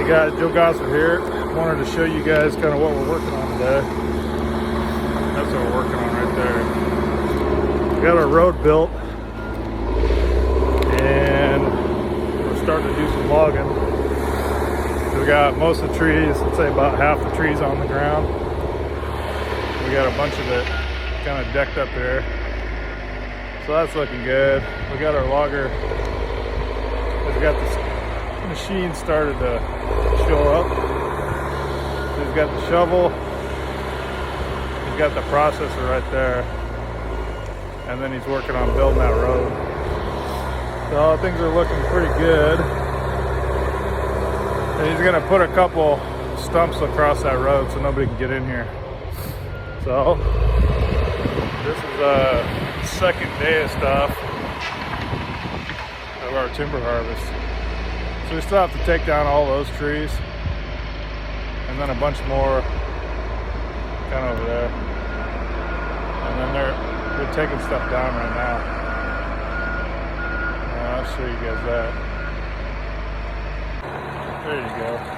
guys, Joe Gosser here. Wanted to show you guys kind of what we're working on today. That's what we're working on right there. We got our road built and we're starting to do some logging. We got most of the trees, let's say about half the trees on the ground. We got a bunch of it kind of decked up there. So that's looking good. We got our logger. We've got this machine started to show up. He's got the shovel. He's got the processor right there. And then he's working on building that road. So things are looking pretty good. And he's gonna put a couple stumps across that road so nobody can get in here. So this is a second day of stuff of our timber harvest. So we still have to take down all those trees and then a bunch more kind of over there. And then they're taking stuff down right now. I'll show you guys that. There you go.